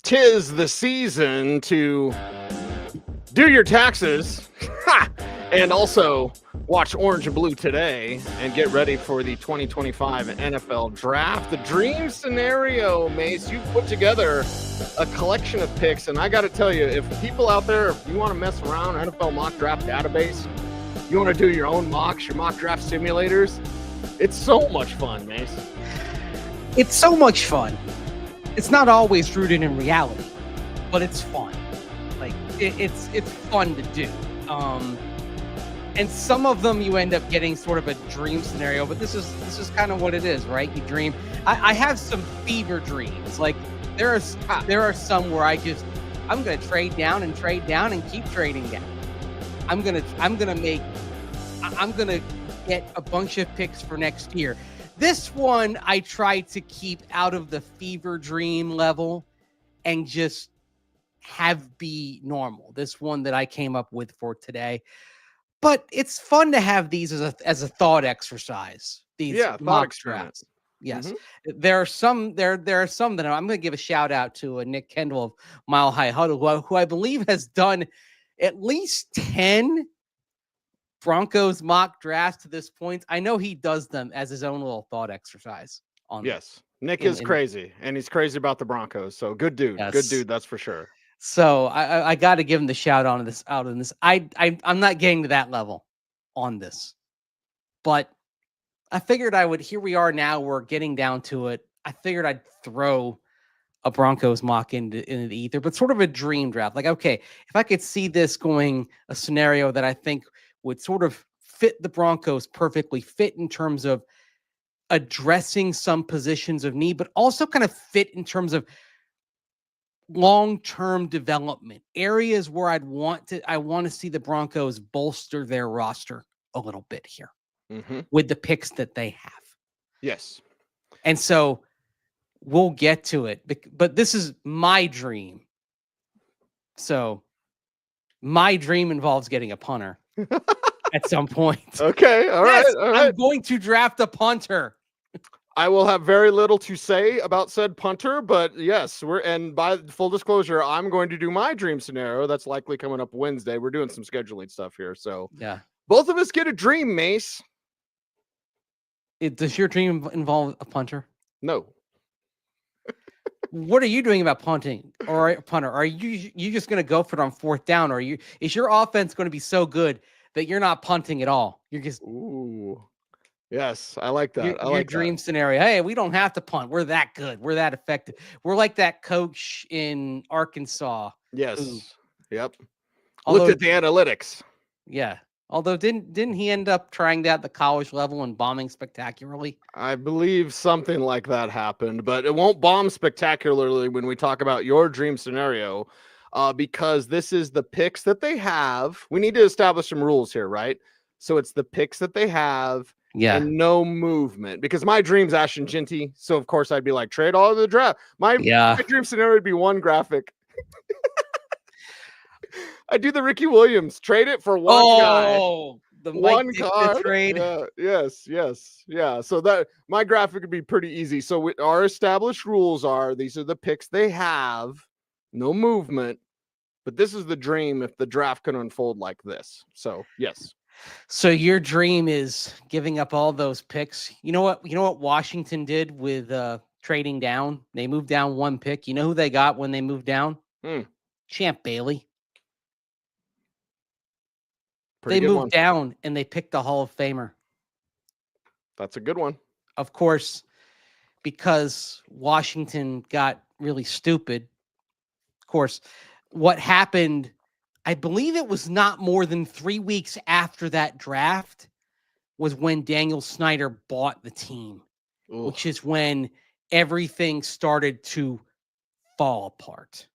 'Tis the season to do your taxes and also watch Orange and Blue today and get ready for the 2025 NFL Draft. The dream scenario, Mace, you put together a collection of picks, and I got to tell you, if people out there, if you want to mess around, NFL mock draft database, you want to do your own mocks, your mock draft simulators, it's so much fun, Mace. It's so much fun. It's not always rooted in reality, but it's fun. Like it's fun to do. And some of them you end up getting sort of a dream scenario, but this is kind of what it is, right? You dream. I have some fever dreams. Like there are some where I'm gonna trade down and keep trading down. I'm gonna get a bunch of picks for next year. This one I try to keep out of the fever dream level and just have be normal. This one that I came up with for today. But it's fun to have these as a thought exercise. These mock drafts. Yes. Mm-hmm. There are some that I'm going to give a shout out to Nick Kendall of Mile High Huddle, who I believe has done at least 10 Broncos mock drafts to this point. I know he does them as his own little thought exercise. Yes. Nick is crazy, and he's crazy about the Broncos. So good dude. Yes. Good dude, that's for sure. So I got to give him the shout out on this. I'm not getting to that level on this, but I figured I would. Here we are now. We're getting down to it. I figured I'd throw a Broncos mock into the ether, but sort of a dream draft. Like, okay, if I could see this going a scenario that I think would sort of fit the Broncos perfectly, fit in terms of addressing some positions of need, but also kind of fit in terms of long-term development, areas where I want to see the Broncos bolster their roster a little bit here with the picks that they have. Yes. And so we'll get to it, but this is my dream. So my dream involves getting a punter at some point. Okay. All right. I'm going to draft a punter. I will have very little to say about said punter, but yes, and by full disclosure, I'm going to do my dream scenario. That's likely coming up Wednesday. We're doing some scheduling stuff here. So yeah, both of us get a dream, Mace. Does your dream involve a punter? No. What are you doing about punting or punter? Are you just going to go for it on fourth down? Or is your offense going to be so good that you're not punting at all? You're just Yes, I like that. Your dream scenario. Hey, we don't have to punt. We're that good. We're that effective. We're like that coach in Arkansas. Yes. Yep. Looked at the analytics. Yeah. Although didn't he end up trying that at the college level and bombing spectacularly? I believe something like that happened, but it won't bomb spectacularly when we talk about your dream scenario, because this is the picks that they have. We need to establish some rules here, right? So it's the picks that they have. Yeah. And no movement, because my dream's Ashton Ginty. So of course I'd be like, trade all of the draft. My dream scenario would be one graphic. I do the Ricky Williams, trade it for one guy. The one card trade. Yes. Yeah. So that my graphic would be pretty easy. So our established rules are these are the picks they have, no movement. But this is the dream if the draft can unfold like this. So yes. So your dream is giving up all those picks. You know what Washington did with trading down? They moved down one pick. You know who they got when they moved down? Champ Bailey. They moved down and they picked a Hall of Famer. That's a good one. Of course, because Washington got really stupid. Of course, what happened, I believe it was not more than 3 weeks after that draft was when Daniel Snyder bought the team, which is when everything started to fall apart.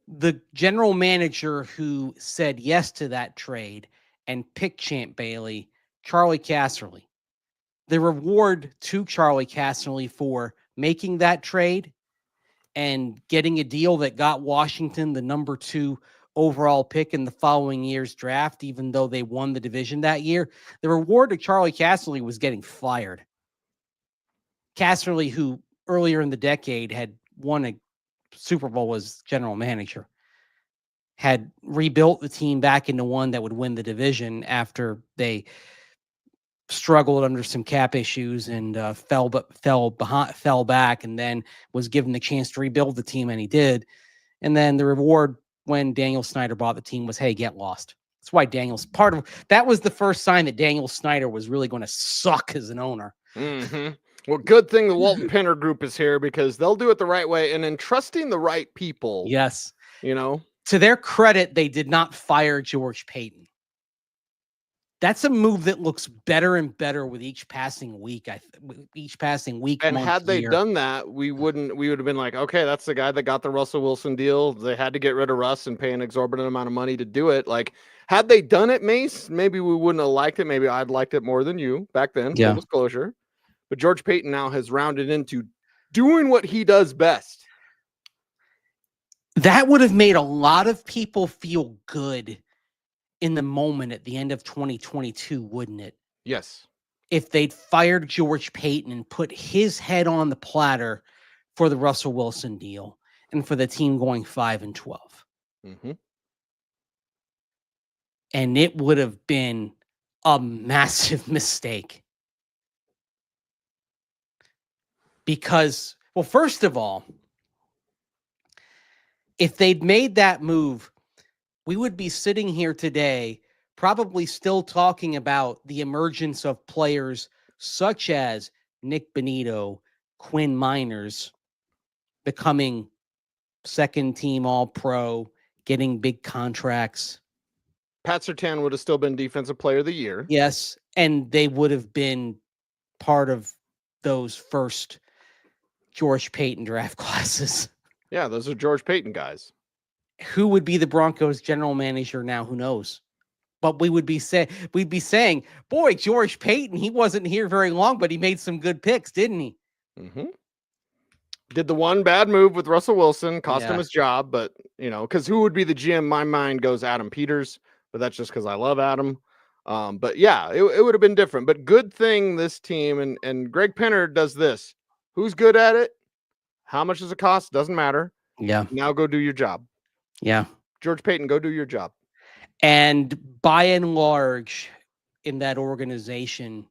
The general manager who said yes to that trade and picked Champ Bailey, Charlie Casserly. The reward to Charlie Casserly for making that trade and getting a deal that got Washington the number 2 overall pick in the following year's draft, even though they won the division that year. The reward to Charlie Casserly was getting fired. Casserly, who earlier in the decade had won a Super Bowl as general manager, had rebuilt the team back into one that would win the division after they struggled under some cap issues and fell back, and then was given the chance to rebuild the team, and he did. And then the reward when Daniel Snyder bought the team was, hey, get lost. That's why that was the first sign that Daniel Snyder was really going to suck as an owner. Mm-hmm. Well, good thing the Walton Penner Group is here, because they'll do it the right way and in trusting the right people. Yes. To their credit, they did not fire George Payton. That's a move that looks better and better with each passing week. And had they done that, we would have been like, okay, that's the guy that got the Russell Wilson deal. They had to get rid of Russ and pay an exorbitant amount of money to do it. Like, had they done it, Mace, maybe we wouldn't have liked it. Maybe I'd liked it more than you back then. Yeah. Full disclosure. But George Payton now has rounded into doing what he does best. That would have made a lot of people feel good in the moment at the end of 2022, wouldn't it? Yes. If they'd fired George Payton and put his head on the platter for the Russell Wilson deal and for the team going 5-12. Mm-hmm. And it would have been a massive mistake. Because, well, first of all, if they'd made that move, we would be sitting here today probably still talking about the emergence of players such as Nick Bonito, Quinn Miners, becoming second-team All-Pro, getting big contracts. Pat Surtain would have still been Defensive Player of the Year. Yes, and they would have been part of those first George Payton draft classes. Yeah, those are George Payton guys. Who would be the Broncos general manager now? Who knows? But we'd be saying, boy, George Payton, he wasn't here very long, but he made some good picks, didn't he? Mm-hmm. Did the one bad move with Russell Wilson, cost him his job, but, because who would be the GM? My mind goes Adam Peters, but that's just because I love Adam. But yeah, it would have been different. But good thing this team, and Greg Penner does this. Who's good at it? How much does it cost? Doesn't matter. Yeah. Now go do your job. Yeah. George Payton, go do your job. And by and large, in that organization,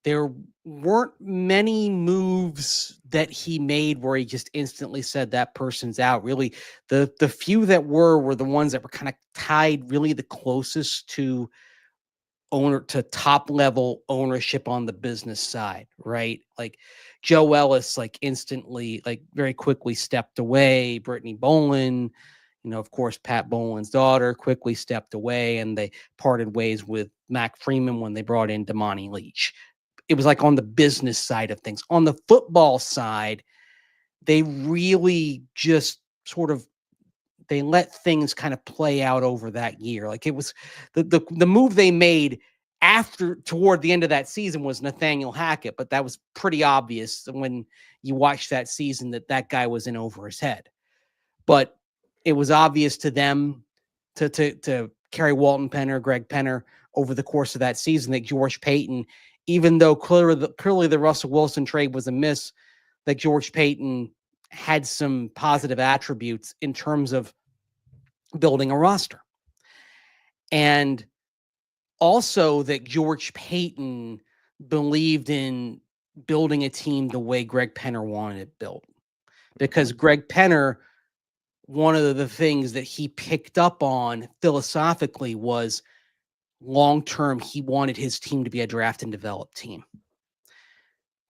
there weren't many moves that he made where he just instantly said that person's out. Really, the few that were the ones that were kind of tied really the closest to top level ownership on the business side, right? Like Joe Ellis, instantly, very quickly stepped away. Brittany Boland, of course, Pat Boland's daughter, quickly stepped away, and they parted ways with Mac Freeman when they brought in Damani Leach. It was on the business side of things. On the football side, they really just they let things kind of play out over that year. It was the move they made toward the end of that season was Nathaniel Hackett, but that was pretty obvious when you watched that season that guy was in over his head. But it was obvious to them, to Kerry Walton Penner, Greg Penner, over the course of that season, that George Payton, even though clearly the Russell Wilson trade was a miss, that George Payton had some positive attributes in terms of building a roster. And also that George Payton believed in building a team the way Greg Penner wanted it built. Because Greg Penner, one of the things that he picked up on philosophically was long-term, he wanted his team to be a draft and develop team.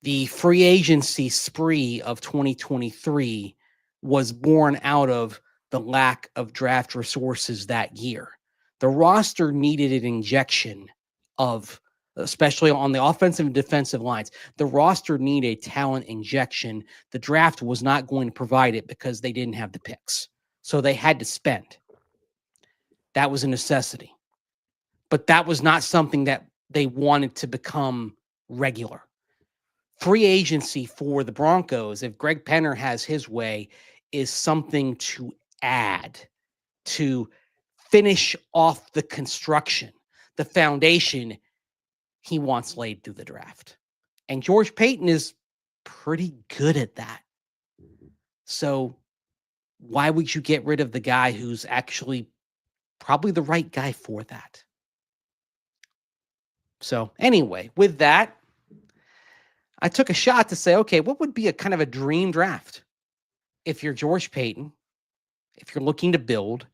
The free agency spree of 2023 was born out of the lack of draft resources that year. The roster needed an injection of, especially on the offensive and defensive lines, the roster needed a talent injection. The draft was not going to provide it because they didn't have the picks. So they had to spend. That was a necessity. But that was not something that they wanted to become regular. Free agency for the Broncos, if Greg Penner has his way, is something to add, to finish off the construction, the foundation he wants laid through the draft. And George Payton is pretty good at that. So why would you get rid of the guy who's actually probably the right guy for that? So anyway, with that, I took a shot to say, okay, what would be a kind of a dream draft if you're George Payton, if you're looking to build,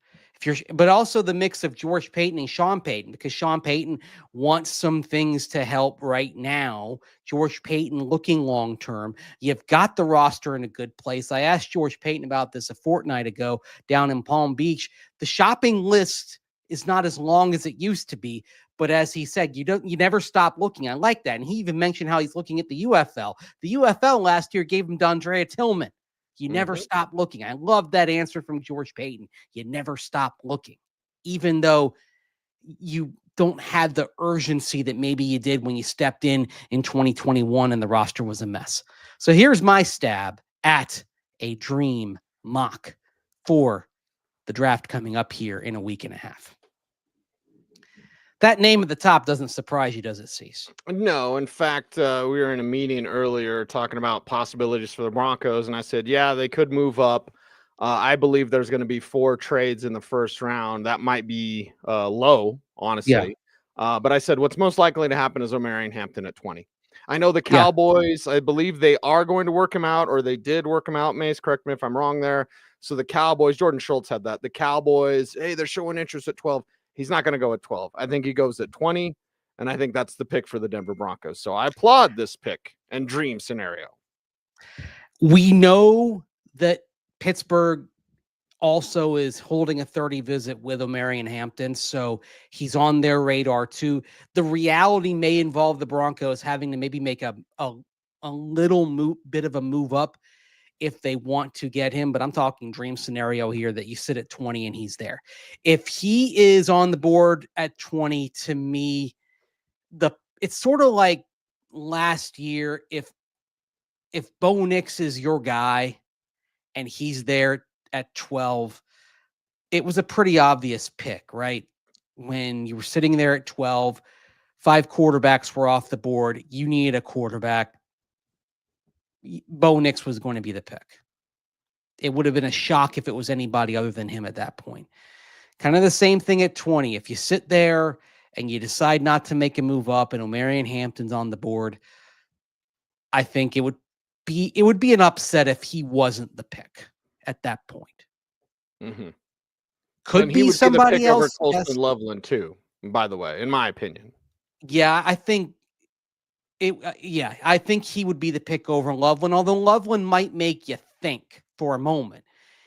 but also the mix of George Payton and Sean Payton, because Sean Payton wants some things to help right now. George Payton looking long term. You've got the roster in a good place. I asked George Payton about this a fortnight ago down in Palm Beach. The shopping list is not as long as it used to be, but as he said, you never stop looking. I like that. And he even mentioned how he's looking at the UFL. The UFL last year gave him D'Andrea Tillman. You never stop looking. I love that answer from George Payton. You never stop looking, even though you don't have the urgency that maybe you did when you stepped in 2021 and the roster was a mess. So here's my stab at a dream mock for the draft coming up here in a week and a half. That name at the top doesn't surprise you, does it, Cease? No, in fact, we were in a meeting earlier talking about possibilities for the Broncos, and I said, yeah, they could move up. I believe there's going to be 4 trades in the first round. That might be low, honestly. Yeah. But I said, what's most likely to happen is Omarion Hampton at 20. I know the Cowboys, I believe they are going to work him out, or they did work him out. Mace, correct me if I'm wrong there. So the Cowboys, Jordan Schultz had that. The Cowboys, hey, they're showing interest at 12. He's not going to go at 12. I think he goes at 20, and I think that's the pick for the Denver Broncos. So I applaud this pick and dream scenario. We know that Pittsburgh also is holding a 30 visit with Omarion Hampton, so he's on their radar too. The reality may involve the Broncos having to maybe make a little bit of a move up if they want to get him, but I'm talking dream scenario here that you sit at 20 and he's there. If he is on the board at 20, to me, it's sort of like last year. If Bo Nix is your guy and he's there at 12, it was a pretty obvious pick, right? When you were sitting there at 12, 5 quarterbacks were off the board. You needed a quarterback. Bo Nix was going to be the pick. It would have been a shock if it was anybody other than him at that point. Kind of the same thing at 20. If you sit there and you decide not to make a move up and Omarion Hampton's on the board, I think it would be an upset if he wasn't the pick at that point. Mm-hmm. Could be somebody else. Over Colston Loveland too, by the way, in my opinion. Yeah, I think I think he would be the pick over Loveland, although Loveland might make you think for a moment.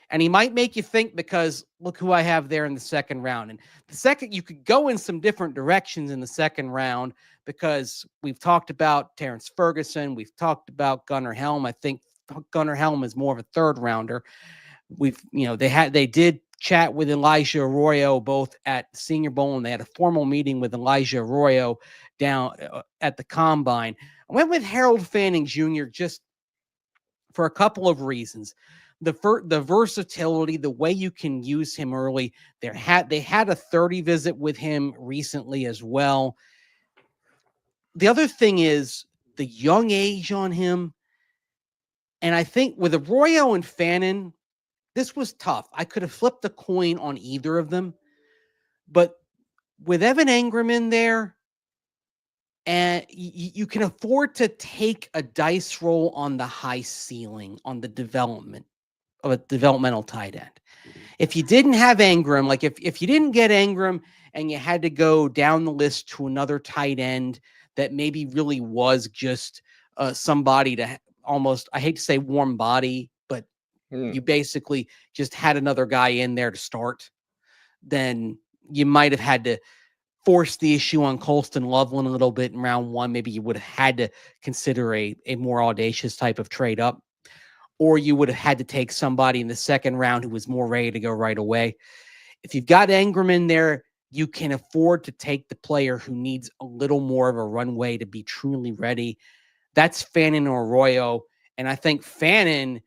And he might make you think because look who I have there in the second round. And the second, you could go in some different directions in the second round because we've talked about Terrence Ferguson. We've talked about Gunnar Helm. I think Gunnar Helm is more of a third rounder. They did chat with Elijah Arroyo both at the Senior Bowl, and they had a formal meeting with Elijah Arroyo down at the Combine. I went with Harold Fanning Jr. just for a couple of reasons. The versatility, the way you can use him early. They had a 30 visit with him recently as well. The other thing is the young age on him. And I think with Arroyo and Fannin, this was tough. I could have flipped a coin on either of them. But with Evan Engram in there, and you can afford to take a dice roll on the high ceiling, on the development of a developmental tight end. If you didn't have Engram, like if you didn't get Engram and you had to go down the list to another tight end that maybe really was just somebody to almost, I hate to say warm body, but you basically just had another guy in there to start, then you might have had to force the issue on Colston Loveland a little bit in round 1. Maybe you would have had to consider a more audacious type of trade up. Or you would have had to take somebody in the second round who was more ready to go right away. If you've got Engram in there, you can afford to take the player who needs a little more of a runway to be truly ready. That's Fannin or Arroyo. And I think Fannin,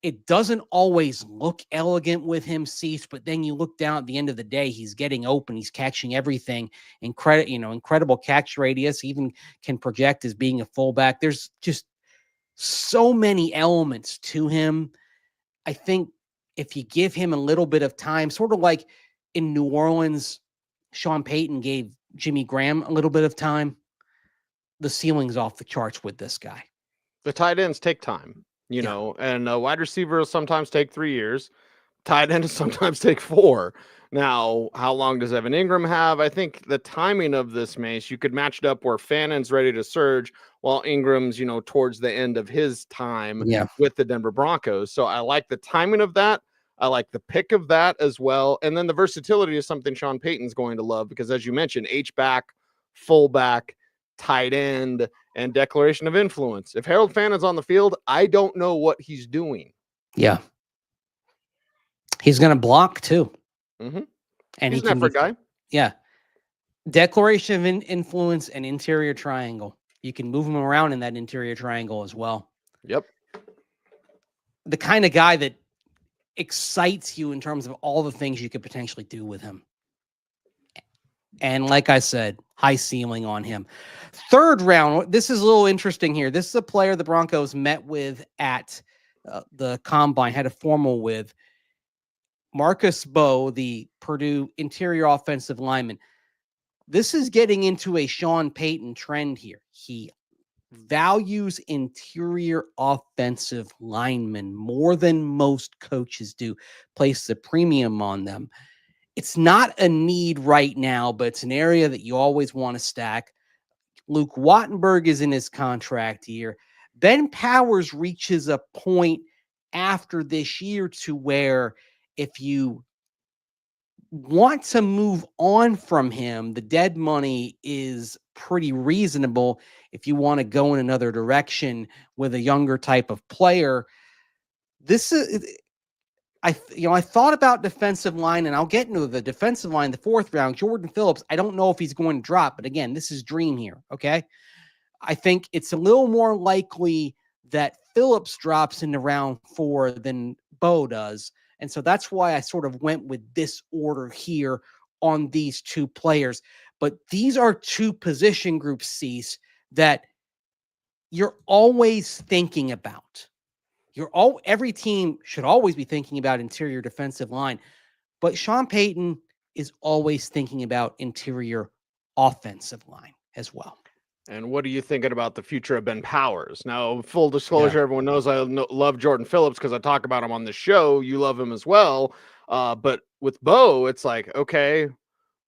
it doesn't always look elegant with him, Cease, but then you look down at the end of the day, he's getting open, he's catching everything. Incredible catch radius, even can project as being a fullback. There's just so many elements to him. I think if you give him a little bit of time, sort of like in New Orleans, Sean Payton gave Jimmy Graham a little bit of time, the ceiling's off the charts with this guy. The tight ends take time, and a wide receiver will sometimes take 3 years. Tight end sometimes take 4. Now, how long does Evan Ingram have? I think the timing of this, Mace, you could match it up where Fannon's ready to surge while Ingram's, towards the end of his time with the Denver Broncos. So I like the timing of that. I like the pick of that as well. And then the versatility is something Sean Payton's going to love because, as you mentioned, H-back, fullback, tight end, and declaration of influence. If Harold Fannon's on the field, I don't know what he's doing. Yeah. He's going to block too. Mm-hmm. And he's an effort guy. Yeah. Declaration of influence and interior triangle. You can move him around in that interior triangle as well. Yep. The kind of guy that excites you in terms of all the things you could potentially do with him. And like I said, high ceiling on him. Third round, this is a little interesting here. This is a player the Broncos met with at the Combine, had a formal with. Marcus Bowe, the Purdue interior offensive lineman. This is getting into a Sean Payton trend here. He values interior offensive linemen more than most coaches do, place a premium on them. It's not a need right now, but it's an area that you always want to stack. Luke Wattenberg is in his contract year. Ben Powers reaches a point after this year to where if you want to move on from him, the dead money is pretty reasonable. If you want to go in another direction with a younger type of player, this is, I thought about defensive line, and I'll get into the defensive line, the 4th round. Jordan Phillips, I don't know if he's going to drop, but again, this is dream here, okay? I think it's a little more likely that Phillips drops into round 4 than Bowe does. And so that's why I sort of went with this order here on these two players. But these are two position groups, Cease, that you're always thinking about. Every team should always be thinking about interior defensive line, but Sean Payton is always thinking about interior offensive line as well. And what are you thinking about the future of Ben Powers? Now, full disclosure, everyone knows I love Jordan Phillips because I talk about him on the show. You love him as well. But with Bowe, it's like, okay,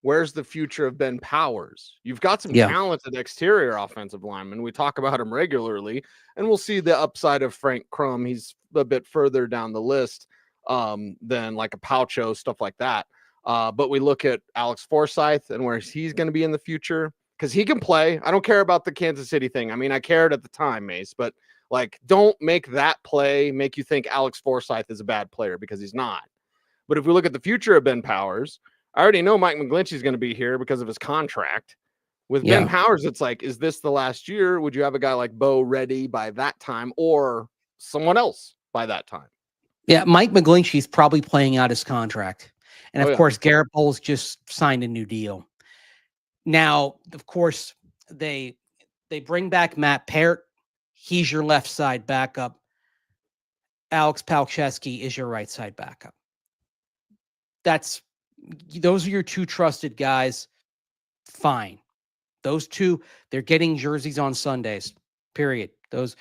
where's the future of Ben Powers? You've got some talented exterior offensive linemen. We talk about him regularly, and we'll see the upside of Frank Crum. He's a bit further down the list than like a Paucho, stuff like that. But we look at Alex Forsythe and where he's going to be in the future because he can play. I don't care about the Kansas City thing. I mean, I cared at the time, Mace, but like, don't make that play make you think Alex Forsythe is a bad player because he's not. But if we look at the future of Ben Powers, I already know Mike McGlinchey is going to be here because of his contract. With Ben Powers, it's like, is this the last year? Would you have a guy like Bowe ready by that time or someone else by that time? Yeah, Mike McGlinchey's probably playing out his contract. And of course, Garrett Bowles just signed a new deal. Now, of course, they bring back Matt Peart. He's your left side backup. Alex Palczewski is your right side backup. Those are your two trusted guys. Fine. Those two, they're getting jerseys on Sundays. Period. Those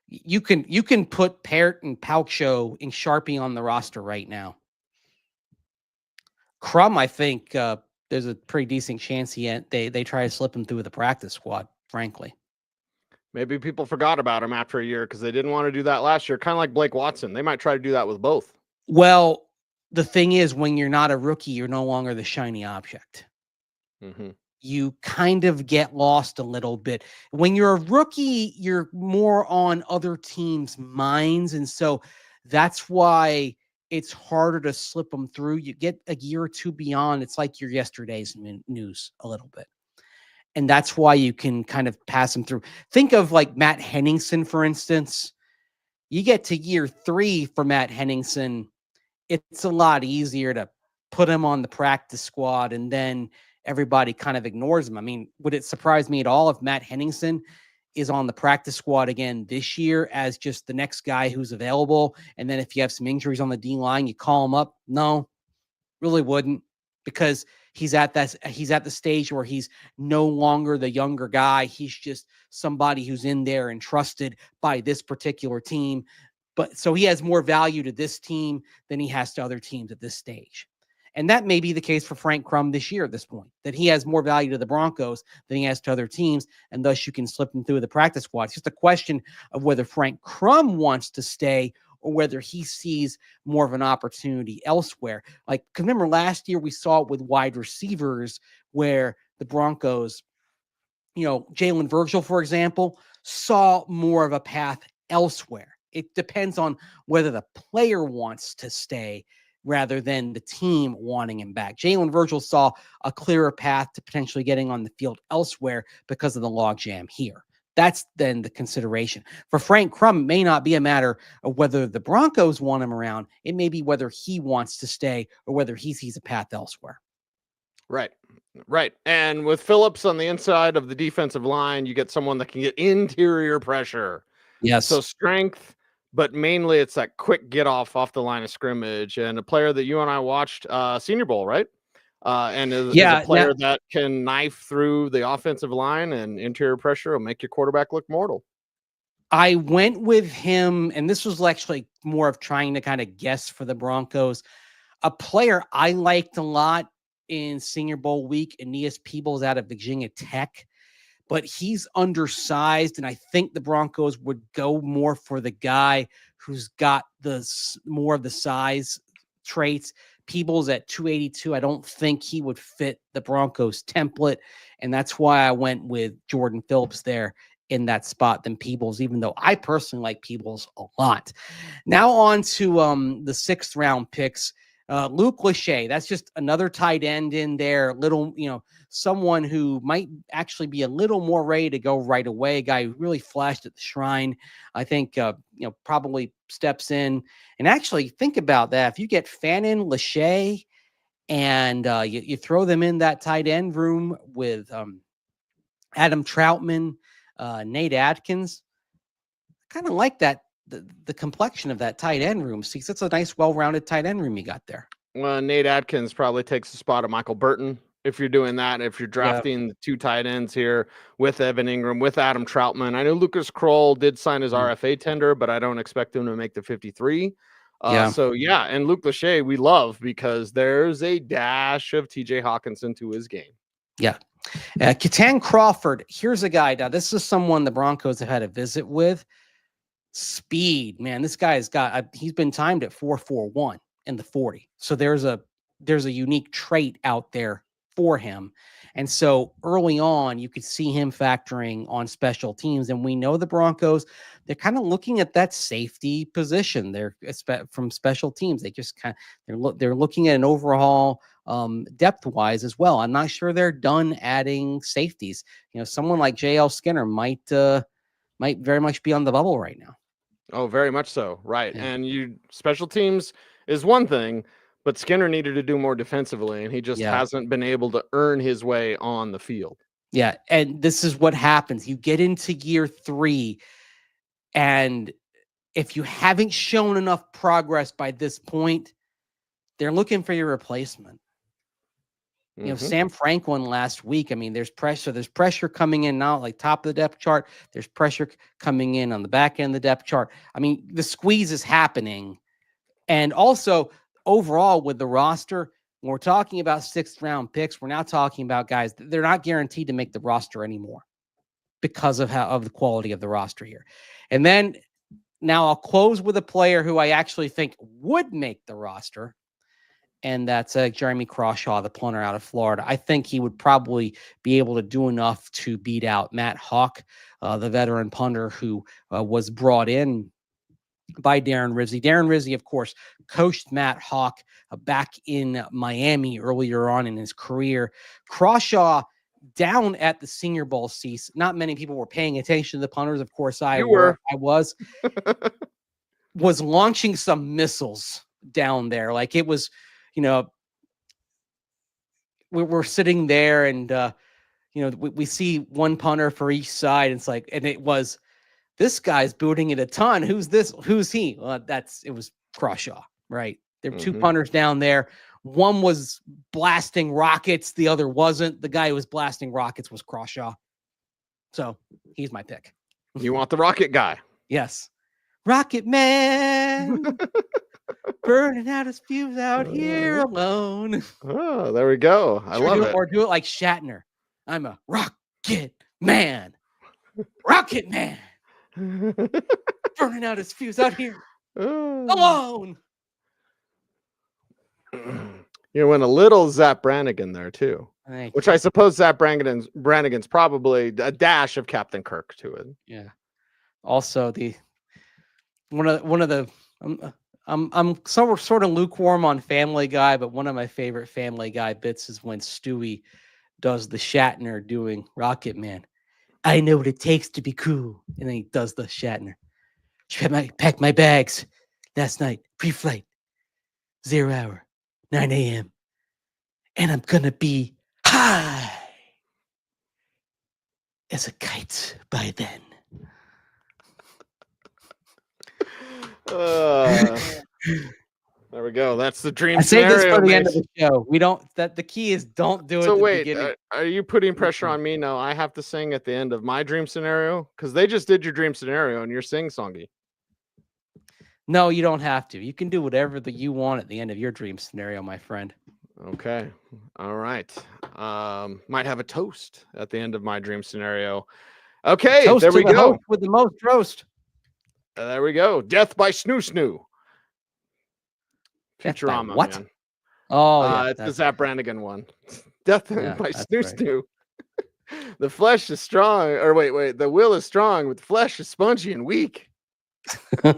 you can put Peart and Palcho in Sharpie on the roster right now. Crum, I think there's a pretty decent chance they try to slip him through the practice squad, frankly. Maybe people forgot about him after a year because they didn't want to do that last year. Kind of like Blake Watson. They might try to do that with both. Well, the thing is, when you're not a rookie, you're no longer the shiny object. Mm-hmm. You kind of get lost a little bit. When you're a rookie, you're more on other teams' minds. And so that's why it's harder to slip them through. You get a year or two beyond. It's like your yesterday's news a little bit. And that's why you can kind of pass them through. Think of like Matt Henningsen, for instance. You get to year 3 for Matt Henningsen, it's a lot easier to put him on the practice squad and then everybody kind of ignores him. I mean, would it surprise me at all if Matt Henningsen is on the practice squad again this year as just the next guy who's available. And then if you have some injuries on the D line, you call him up. No, really wouldn't, because he's at the stage where he's no longer the younger guy. He's just somebody who's in there and trusted by this particular team. But so he has more value to this team than he has to other teams at this stage. And that may be the case for Frank Crum this year at this point, that he has more value to the Broncos than he has to other teams, and thus you can slip him through the practice squad. It's just a question of whether Frank Crum wants to stay or whether he sees more of an opportunity elsewhere. Like, remember last year we saw it with wide receivers where the Broncos, Jalen Virgil, for example, saw more of a path elsewhere. It depends on whether the player wants to stay rather than the team wanting him back. Jalen Virgil saw a clearer path to potentially getting on the field elsewhere because of the logjam here. That's then the consideration. For Frank Crum, it may not be a matter of whether the Broncos want him around. It may be whether he wants to stay or whether he sees a path elsewhere. Right. And with Phillips on the inside of the defensive line, you get someone that can get interior pressure. Yes. So strength, but mainly it's that quick get off the line of scrimmage, and a player that you and I watched Senior Bowl, right? And is a player that can knife through the offensive line, and interior pressure will make your quarterback look mortal. I went with him, and this was actually more of trying to kind of guess for the Broncos. A player I liked a lot in Senior Bowl week, Aeneas Peebles out of Virginia Tech, but he's undersized, and I think the Broncos would go more for the guy who's got more of the size traits. Peebles at 282, I don't think he would fit the Broncos template, and that's why I went with Jordan Phillips there in that spot than Peebles, even though I personally like Peebles a lot. Now on to the 6th round picks. Luke Lachey, that's just another tight end in there, someone who might actually be a little more ready to go right away. A guy who really flashed at the Shrine. I think, probably steps in. And actually think about that. If you get Fannin, Lachey, and you throw them in that tight end room with Adam Troutman, Nate Atkins, kind of like that. The complexion of that tight end room. See, that's a nice, well-rounded tight end room you got there. Well, Nate Atkins probably takes the spot of Michael Burton if you're doing that. If you're drafting the 2 tight ends here with Evan Ingram, with Adam Troutman. I know Lucas Kroll did sign his RFA tender, but I don't expect him to make the 53. So, and Luke Lachey we love because there's a dash of TJ Hawkinson to his game. Yeah. Ketan Crawford, here's a guy. Now, this is someone the Broncos have had a visit with. Speed, man. This guy's he's been timed at 4.41 in the 40. So there's a unique trait out there for him. And so early on, you could see him factoring on special teams. And we know the Broncos, they're kind of looking at that safety position. They're from special teams. They just they're looking at an overhaul depth wise as well. I'm not sure they're done adding safeties. Someone like JL Skinner might very much be on the bubble right now. Oh, very much so. Right. Yeah. And special teams is one thing, but Skinner needed to do more defensively, and he just hasn't been able to earn his way on the field. Yeah. And this is what happens. You get into year 3, and if you haven't shown enough progress by this point, they're looking for your replacement. Sam Franklin last week, I mean, there's pressure coming in now, like top of the depth chart. There's pressure coming in on the back end of the depth chart. I mean, the squeeze is happening. And also, overall, with the roster, when we're talking about 6th round picks, we're now talking about guys, they're not guaranteed to make the roster anymore because of the quality of the roster here. And then, now I'll close with a player who I actually think would make the roster. And that's Jeremy Crawshaw, the punter out of Florida. I think he would probably be able to do enough to beat out Matt Hawk, the veteran punter who was brought in by Darren Rizzi. Darren Rizzi, of course, coached Matt Hawk back in Miami earlier on in his career. Crawshaw, down at the Senior Bowl seats, not many people were paying attention to the punters. Of course, I was launching some missiles down there. Like it was, we're sitting there and, we see one punter for each side. And it's like, and it was, this guy's booting it a ton. Who's this? Who's he? Well, it was Crawshaw, right? There were two punters down there. One was blasting rockets. The other wasn't. The guy who was blasting rockets was Crawshaw. So he's my pick. You want the rocket guy? Yes. Rocket Man. Burning out his fuse out here alone. Oh, there we go. I love it. Or do it like Shatner. I'm a rocket man. Rocket Man. Burning out his fuse out here alone. You went a little Zap Brannigan there too, which I suppose Zap Brannigan's probably a dash of Captain Kirk to it. Yeah. Also, one of the I'm sort of lukewarm on Family Guy, but one of my favorite Family Guy bits is when Stewie does the Shatner doing Rocket Man. I know what it takes to be cool, and then he does the Shatner. Pack my bags last night, pre-flight, 0 hour, 9 a.m. And I'm gonna be high as a kite by then. There we go. That's the dream I say scenario. this for the end of the show. We don't. The key is don't do it. So at the wait, beginning. are you putting pressure on me? No, I have to sing at the end of my dream scenario because they just did your dream scenario and you're sing-songy. No, you don't have to. You can do whatever you want at the end of your dream scenario, my friend. Okay. All right. Might have a toast at the end of my dream scenario. Okay, toast there we go. With the most roast. There we go. Death by Snoo Snoo. Futurama, what? man. Oh, yeah. It's the Zap Brannigan one. Death by Snoo right. Snoo. The flesh is strong. Or wait. The will is strong, but the flesh is spongy and weak. There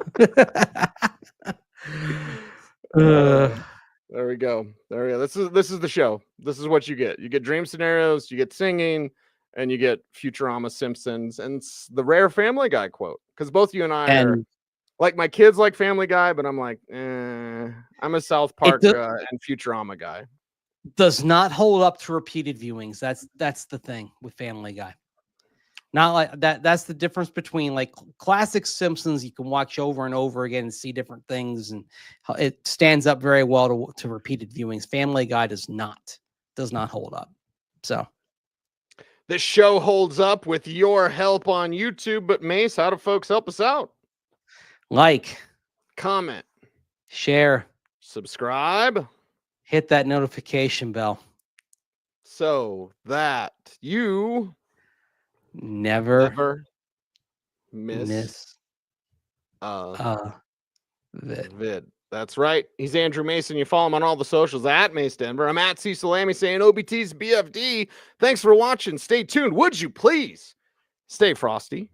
we go. This is the show. This is what you get. You get dream scenarios, you get singing, and you get Futurama, Simpsons, and the rare Family Guy quote. Because both you and I are like, my kids like Family Guy, but I'm like, I'm a South Park and Futurama guy. Does not hold up to repeated viewings. That's the thing with Family Guy. Not like that. That's the difference between like classic Simpsons. You can watch over and over again and see different things, and it stands up very well to repeated viewings. Family Guy does not hold up. So this show holds up with your help on YouTube. But Mace, how do folks help us out? Like, comment, share, subscribe, hit that notification bell, so that you never miss vid. That's right. He's Andrew Mason. You follow him on all the socials at Mace Denver. I'm at C Salami saying OBT's BFD. Thanks for watching. Stay tuned. Would you please stay frosty?